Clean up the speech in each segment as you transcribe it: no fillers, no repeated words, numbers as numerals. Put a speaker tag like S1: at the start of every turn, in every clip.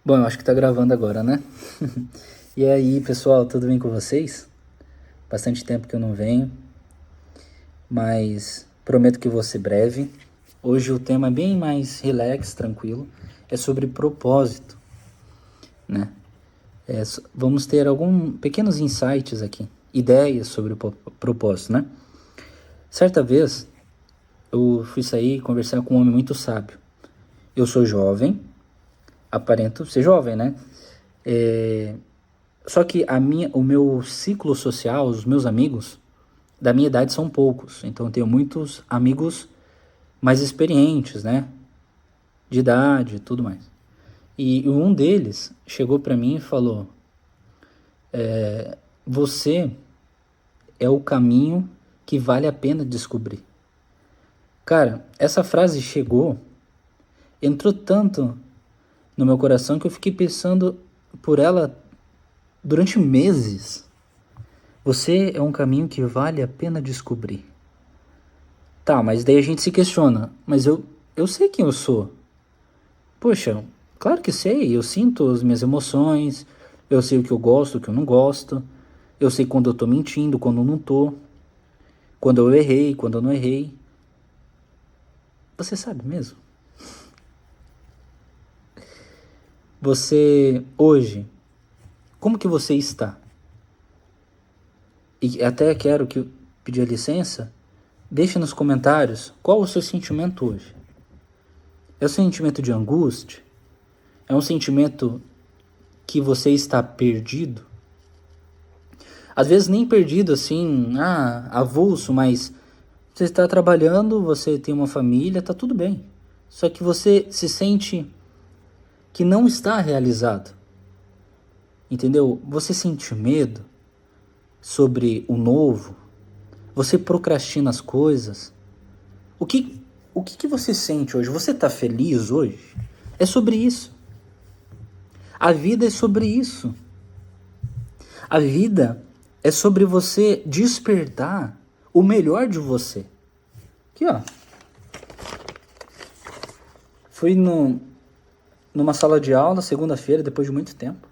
S1: Bom, eu acho que tá gravando agora, né? E aí, pessoal, tudo bem com vocês? Bastante tempo que eu não venho, mas prometo que vou ser breve. Hoje o tema é bem mais relax, tranquilo. É sobre propósito, né? Vamos ter alguns pequenos insights aqui, ideias sobre o propósito, né? Certa vez, eu fui sair e conversar com um homem muito sábio. Eu sou jovem, aparento ser jovem, né? Só que o meu ciclo social, os meus amigos da minha idade são poucos. Então eu tenho muitos amigos mais experientes, né? De idade e tudo mais. E um deles chegou para mim e falou: Você é o caminho que vale a pena descobrir. Cara, essa frase entrou tanto no meu coração que eu fiquei pensando por ela durante meses. Você é um caminho que vale a pena descobrir. Tá, mas daí a gente se questiona. Mas eu sei quem eu sou. Poxa, claro que sei. Eu sinto as minhas emoções. Eu sei o que eu gosto, o que eu não gosto. Eu sei quando eu tô mentindo, quando eu não tô. Quando eu errei, quando eu não errei. Você sabe mesmo? Você, hoje, como que você está? E até quero que pedir licença. Deixe nos comentários qual o seu sentimento hoje. É um sentimento de angústia? É um sentimento que você está perdido? Às vezes nem perdido assim, avulso, mas você está trabalhando, você tem uma família, tá tudo bem. Só que você se sente que não está realizado. Entendeu? Você sente medo sobre o novo, você procrastina as coisas. O que, o que você sente hoje? Você está feliz hoje? É sobre isso. A vida é sobre isso. A vida é sobre você despertar o melhor de você. Aqui, ó. Fui numa sala de aula, segunda-feira, depois de muito tempo.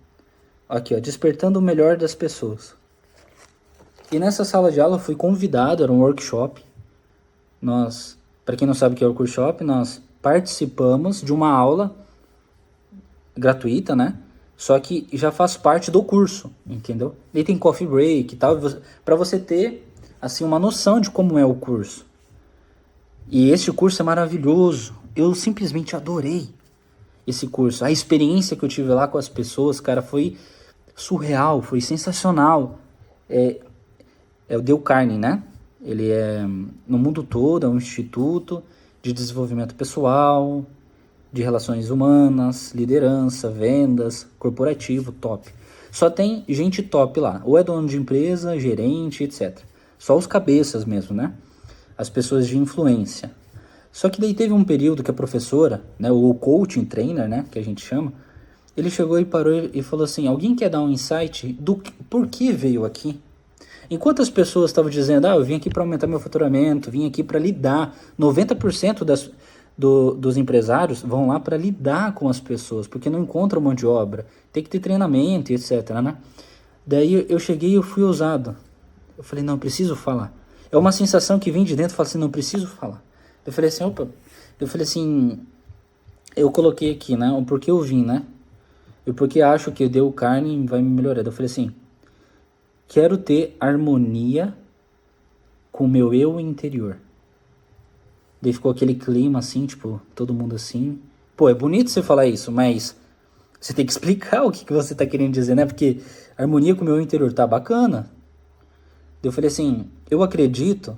S1: Aqui, ó, despertando o melhor das pessoas. E nessa sala de aula eu fui convidado, era um workshop. Para quem não sabe o que é workshop, nós participamos de uma aula gratuita, né? Só que já faz parte do curso, entendeu? E tem coffee break e tal, para você ter assim uma noção de como é o curso. E esse curso é maravilhoso. Eu simplesmente adorei esse curso. A experiência que eu tive lá com as pessoas, cara, foi surreal, foi sensacional. É o Dale Carnegie, né? Ele é no mundo todo, é um instituto de desenvolvimento pessoal, de relações humanas, liderança, vendas, corporativo, top. Só tem gente top lá. Ou é dono de empresa, gerente, etc. Só os cabeças mesmo, né? As pessoas de influência. Só que daí teve um período que a professora, né, o coaching trainer, né, que a gente chama, ele chegou e parou e falou assim: alguém quer dar um insight por que veio aqui? Enquanto as pessoas estavam dizendo, eu vim aqui para aumentar meu faturamento, vim aqui para lidar, 90% dos empresários vão lá para lidar com as pessoas, porque não encontram mão de obra, tem que ter treinamento e etc, né? Daí eu cheguei e eu fui ousado. Eu falei, não, eu preciso falar. É uma sensação que vem de dentro, eu falo assim, não preciso falar. Eu falei assim, opa, eu falei assim, eu coloquei aqui, né, o porquê eu vim, né? E porque acho que deu carne vai me melhorar. Eu falei assim, quero ter harmonia com o meu eu interior. Daí ficou aquele clima assim, tipo, todo mundo assim. Pô, é bonito você falar isso, mas você tem que explicar o que você tá querendo dizer, né? Porque harmonia com o meu eu interior tá bacana. Daí eu falei assim, eu acredito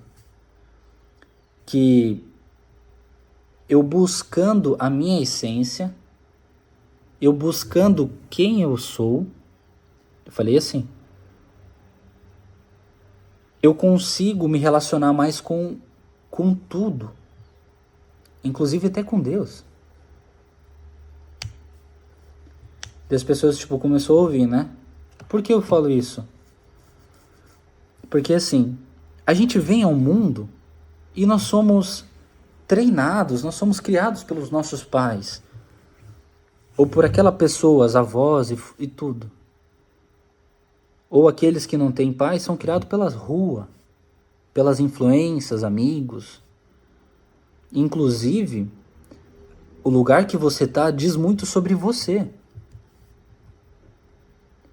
S1: que eu buscando a minha essência, eu buscando quem eu sou, eu falei assim, eu consigo me relacionar mais com tudo, inclusive até com Deus. E as pessoas, tipo, começou a ouvir, né? Por que eu falo isso? Porque, assim, a gente vem ao mundo e nós somos treinados, nós somos criados pelos nossos pais. ou por aquela pessoa, as avós e tudo. Ou aqueles que não têm pais são criados pelas ruas, pelas influências, amigos. Inclusive, o lugar que você tá diz muito sobre você.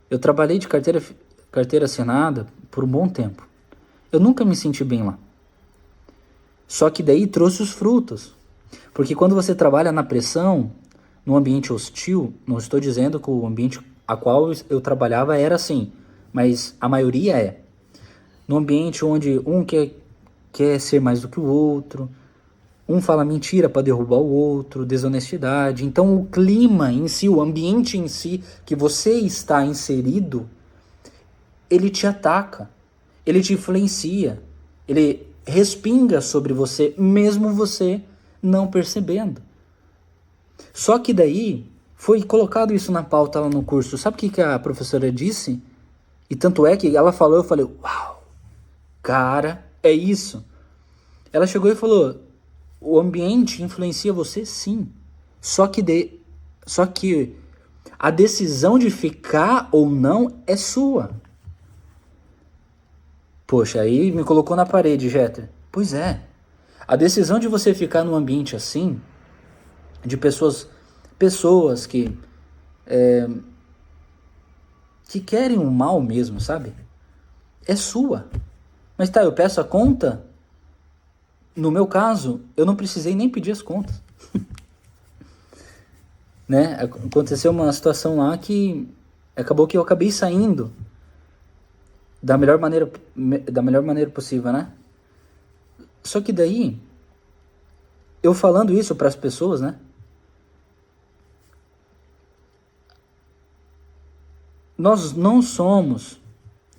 S1: Eu trabalhei de carteira assinada por um bom tempo. Eu nunca me senti bem lá. Só que daí trouxe os frutos. Porque quando você trabalha na pressão, num ambiente hostil, não estou dizendo que o ambiente a qual eu trabalhava era assim, mas a maioria é. Num ambiente onde um quer ser mais do que o outro, um fala mentira para derrubar o outro, desonestidade. Então o clima em si, o ambiente em si que você está inserido, ele te ataca, ele te influencia, ele respinga sobre você, mesmo você não percebendo. Só que daí foi colocado isso na pauta lá no curso. Sabe o que a professora disse? E tanto é que ela falou, eu falei, uau, cara, é isso. Ela chegou e falou, o ambiente influencia você sim. Só que a decisão de ficar ou não é sua. Poxa, aí me colocou na parede, Jeter. Pois é. A decisão de você ficar num ambiente assim, de pessoas que querem o mal mesmo, sabe? É sua. Mas tá, eu peço a conta. No meu caso, eu não precisei nem pedir as contas. Né? Aconteceu uma situação lá que acabou que eu acabei saindo da melhor maneira possível, né? Só que daí, eu falando isso para as pessoas, né? Nós não somos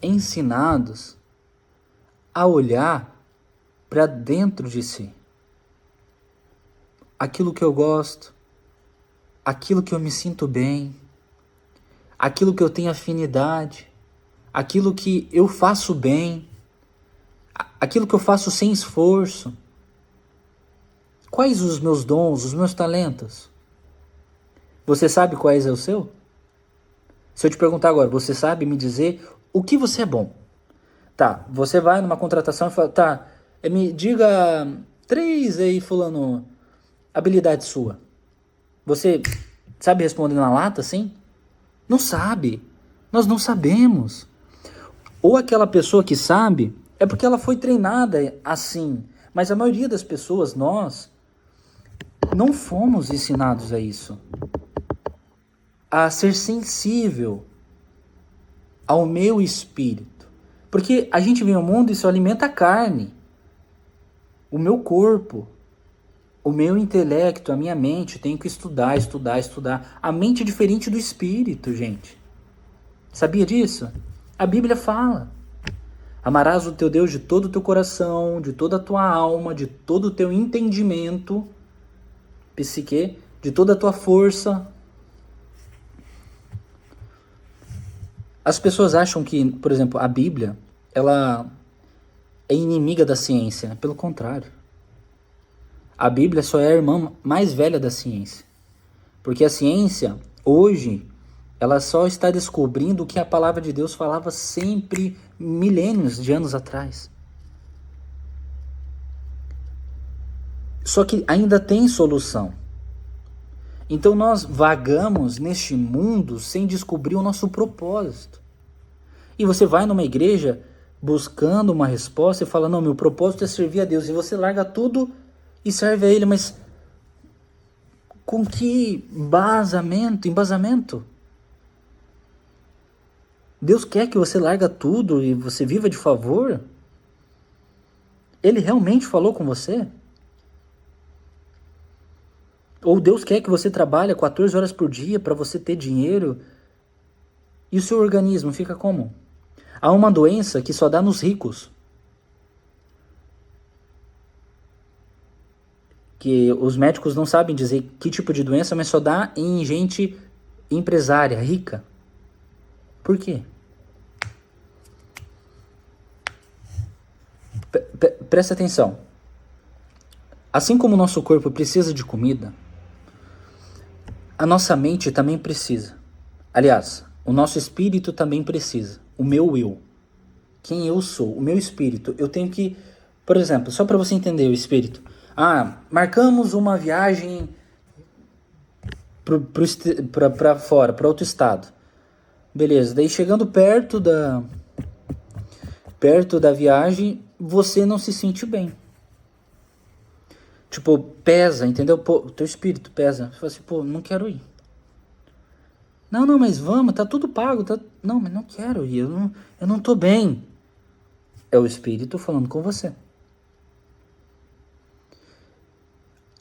S1: ensinados a olhar para dentro de si. Aquilo que eu gosto, aquilo que eu me sinto bem, aquilo que eu tenho afinidade, aquilo que eu faço bem, aquilo que eu faço sem esforço. Quais os meus dons, os meus talentos? Você sabe quais é o seu? Se eu te perguntar agora, você sabe me dizer o que você é bom? Tá, você vai numa contratação e fala, tá, me diga 3 aí, fulano, habilidade sua. Você sabe responder na lata, assim? Não sabe. Nós não sabemos. Ou aquela pessoa que sabe, é porque ela foi treinada assim. Mas a maioria das pessoas, nós, não fomos ensinados a isso. A ser sensível ao meu espírito. Porque a gente vem ao mundo e só alimenta a carne. O meu corpo, o meu intelecto, a minha mente, eu tenho que estudar. A mente é diferente do espírito, gente. Sabia disso? A Bíblia fala. Amarás o teu Deus de todo o teu coração, de toda a tua alma, de todo o teu entendimento, psique, de toda a tua força. As pessoas acham que, por exemplo, a Bíblia, ela é inimiga da ciência. Pelo contrário. A Bíblia só é a irmã mais velha da ciência. Porque a ciência, hoje, ela só está descobrindo o que a palavra de Deus falava sempre milênios de anos atrás. Só que ainda tem solução. Então nós vagamos neste mundo sem descobrir o nosso propósito. E você vai numa igreja buscando uma resposta e fala, não, meu propósito é servir a Deus. E você larga tudo e serve a Ele, mas com que embasamento? Deus quer que você larga tudo e você viva de favor? Ele realmente falou com você? Ou Deus quer que você trabalhe 14 horas por dia para você ter dinheiro e o seu organismo fica como? Há uma doença que só dá nos ricos. Que os médicos não sabem dizer que tipo de doença, mas só dá em gente empresária, rica. Por quê? Presta atenção. Assim como o nosso corpo precisa de comida, A nossa mente também precisa. Aliás, o nosso espírito também precisa. O meu eu. Quem eu sou, o meu espírito. Eu tenho que, por exemplo, só para você entender o espírito. Marcamos uma viagem para fora, para outro estado. Beleza, daí chegando perto da viagem, você não se sente bem. Tipo, pesa, entendeu? Pô, teu espírito pesa. Você fala assim, pô, não quero ir. Não, mas vamos, tá tudo pago. Não, mas não quero ir, eu não tô bem. É o espírito falando com você.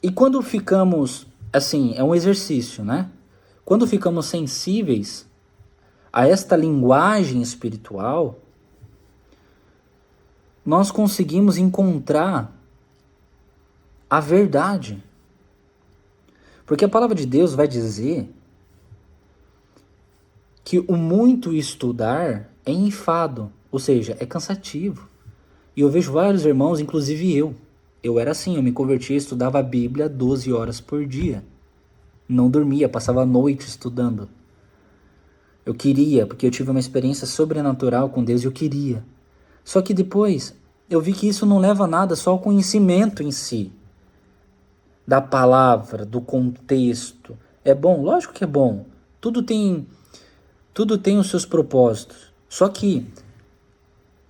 S1: E quando ficamos, assim, é um exercício, né? Quando ficamos sensíveis a esta linguagem espiritual, nós conseguimos encontrar a verdade. Porque a palavra de Deus vai dizer que o muito estudar é enfado, ou seja, é cansativo. E eu vejo vários irmãos, inclusive eu. Eu era assim, eu me converti, estudava a Bíblia 12 horas por dia. Não dormia, passava a noite estudando. Eu queria, porque eu tive uma experiência sobrenatural com Deus e eu queria. Só que depois eu vi que isso não leva a nada, só ao conhecimento em si. Da palavra, do contexto. É bom? Lógico que é bom. Tudo tem os seus propósitos. Só que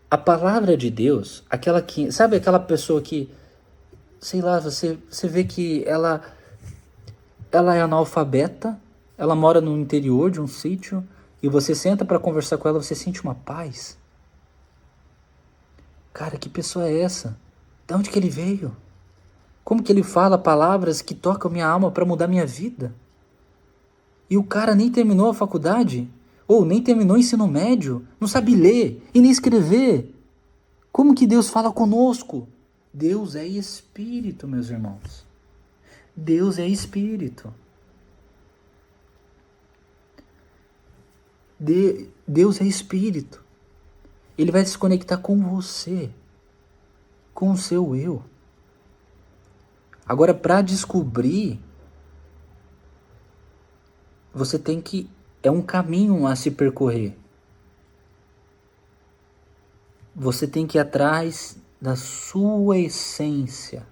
S1: a palavra de Deus, aquela que, sabe aquela pessoa que, sei lá, você vê que ela é analfabeta, ela mora no interior de um sítio e você senta para conversar com ela, você sente uma paz. Cara, que pessoa é essa? De onde que ele veio? Como que ele fala palavras que tocam minha alma para mudar minha vida? E o cara nem terminou a faculdade, ou nem terminou o ensino médio, não sabe ler e nem escrever. Como que Deus fala conosco? Deus é espírito, meus irmãos. Deus é espírito. Deus é espírito. Ele vai se conectar com você, com o seu eu. Agora, para descobrir, você tem que... É um caminho a se percorrer. Você tem que ir atrás da sua essência.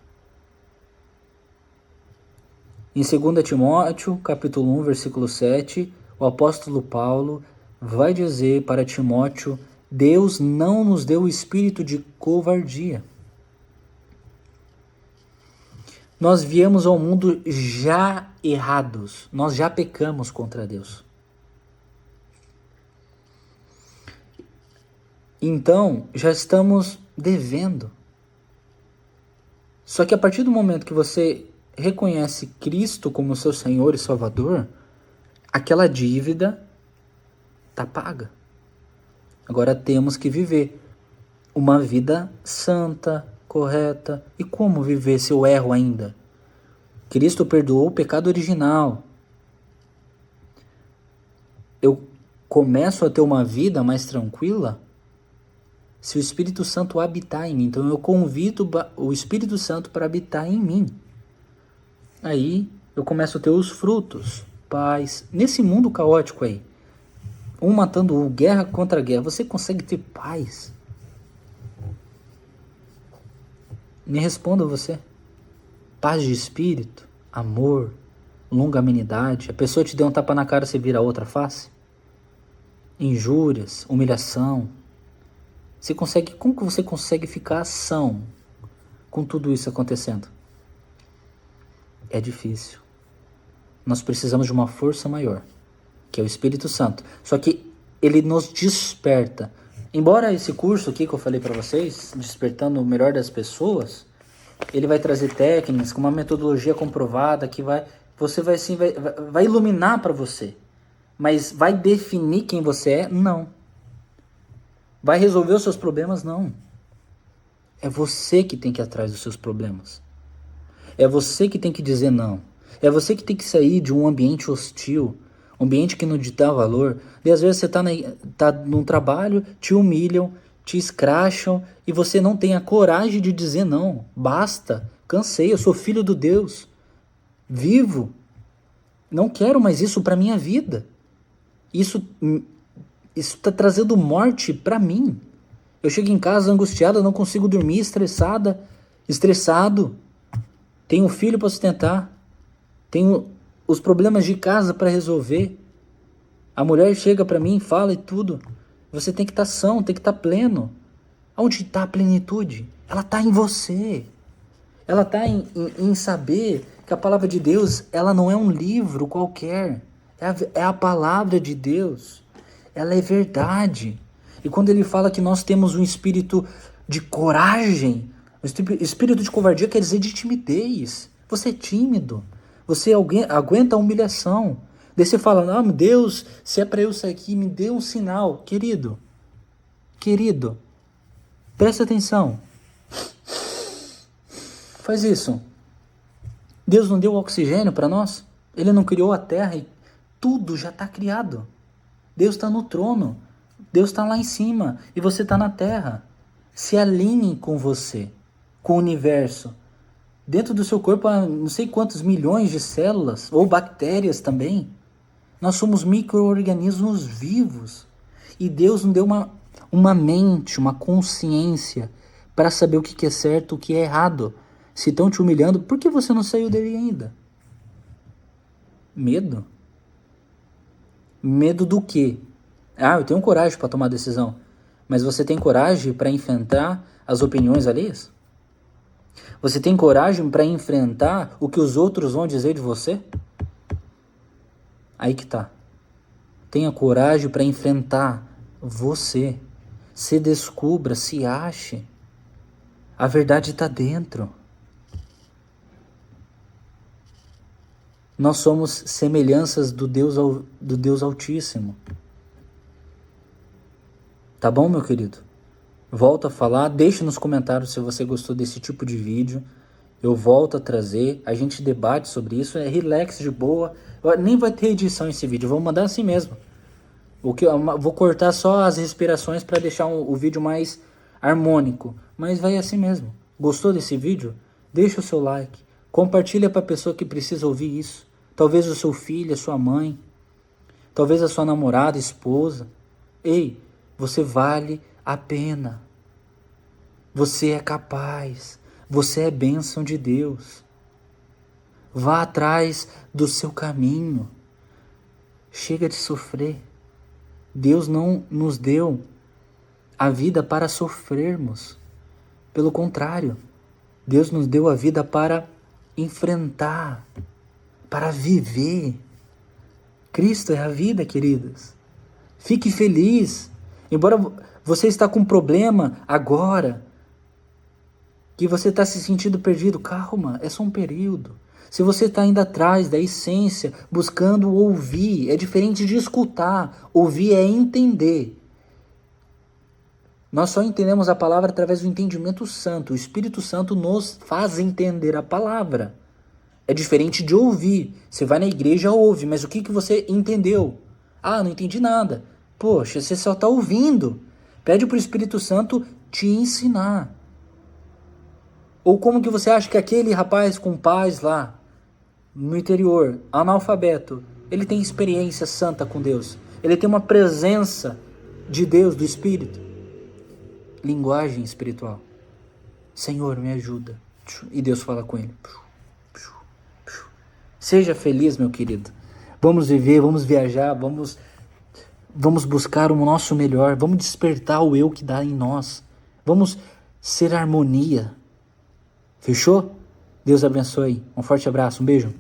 S1: Em 2 Timóteo, capítulo 1, versículo 7, o apóstolo Paulo vai dizer para Timóteo: Deus não nos deu o espírito de covardia. Nós viemos ao mundo já errados, nós já pecamos contra Deus. Então, já estamos devendo. Só que a partir do momento que você reconhece Cristo como seu Senhor e Salvador, aquela dívida está paga. Agora temos que viver uma vida santa, correta. E como viver se eu erro ainda? Cristo perdoou o pecado original. Eu começo a ter uma vida mais tranquila se o Espírito Santo habitar em mim. Então eu convido o Espírito Santo para habitar em mim. Aí eu começo a ter os frutos, paz. Nesse mundo caótico aí, um matando o, guerra contra guerra, você consegue ter paz? Me responda você. Paz de espírito, amor, longanimidade. A pessoa te deu um tapa na cara, você vira a outra face? Injúrias, humilhação. Como que você consegue ficar são com tudo isso acontecendo? É difícil. Nós precisamos de uma força maior, que é o Espírito Santo. Só que ele nos desperta. Embora esse curso aqui que eu falei para vocês, Despertando o Melhor das Pessoas, ele vai trazer técnicas com uma metodologia comprovada que você vai iluminar para você. Mas vai definir quem você é? Não. Vai resolver os seus problemas? Não. É você que tem que ir atrás dos seus problemas. É você que tem que dizer não. É você que tem que sair de um ambiente hostil, um ambiente que não te dá valor. E às vezes você tá num trabalho, te humilham, te escracham e você não tem a coragem de dizer não. Basta, cansei, eu sou filho do Deus, vivo. Não quero mais isso para minha vida. Isso está trazendo morte para mim. Eu chego em casa angustiada, não consigo dormir, estressado. Tenho um filho para sustentar. Tenho os problemas de casa para resolver. A mulher chega para mim, fala e tudo. Você tem que estar são, tem que estar pleno. Onde está a plenitude? Ela está em você. Ela está em saber que a palavra de Deus, ela não é um livro qualquer. É a palavra de Deus. Ela é verdade. E quando ele fala que nós temos um espírito de coragem, espírito de covardia quer dizer de timidez. Você é tímido. Você aguenta a humilhação. Daí você fala, não, meu Deus, se é para eu sair aqui, me dê um sinal. Querido, presta atenção. Faz isso. Deus não deu oxigênio para nós? Ele não criou a terra e tudo já está criado. Deus está no trono. Deus está lá em cima e você está na terra. Se alinhe com você, com o universo. Dentro do seu corpo há não sei quantos milhões de células, ou bactérias também. Nós somos micro-organismos vivos. E Deus nos deu uma mente, uma consciência para saber o que é certo e o que é errado. Se estão te humilhando, por que você não saiu dele ainda? Medo? Medo do quê? Eu tenho coragem para tomar decisão. Mas você tem coragem para enfrentar as opiniões alheias? Você tem coragem para enfrentar o que os outros vão dizer de você? Aí que tá. Tenha coragem para enfrentar você. Se descubra, se ache. A verdade está dentro. Nós somos semelhanças do Deus Altíssimo. Tá bom, meu querido? Volto a falar, deixe nos comentários se você gostou desse tipo de vídeo. Eu volto a trazer, a gente debate sobre isso, é relax, de boa. Nem vai ter edição esse vídeo, eu vou mandar assim mesmo. Vou cortar só as respirações para deixar o vídeo mais harmônico. Mas vai assim mesmo. Gostou desse vídeo? Deixa o seu like. Compartilha para a pessoa que precisa ouvir isso. Talvez o seu filho, a sua mãe. Talvez a sua namorada, esposa. Ei, você vale a pena. Você é capaz. Você é bênção de Deus. Vá atrás do seu caminho. Chega de sofrer. Deus não nos deu a vida para sofrermos. Pelo contrário, Deus nos deu a vida para enfrentar, para viver. Cristo é a vida, queridas. Fique feliz. Embora você está com um problema agora, que você está se sentindo perdido, calma, é só um período. Se você está indo atrás da essência, buscando ouvir, é diferente de escutar. Ouvir é entender. Nós só entendemos a palavra através do entendimento santo. O Espírito Santo nos faz entender a palavra. É diferente de ouvir. Você vai na igreja, ouve, mas o que você entendeu? Não entendi nada. Poxa, você só está ouvindo. Pede para o Espírito Santo te ensinar. Ou como que você acha que aquele rapaz com paz lá, no interior, analfabeto, ele tem experiência santa com Deus? Ele tem uma presença de Deus, do Espírito. Linguagem espiritual. Senhor, me ajuda. E Deus fala com ele. Seja feliz, meu querido. Vamos viver, vamos viajar, vamos buscar o nosso melhor. Vamos despertar o eu que dá em nós. Vamos ser harmonia. Fechou? Deus abençoe. Um forte abraço, um beijo.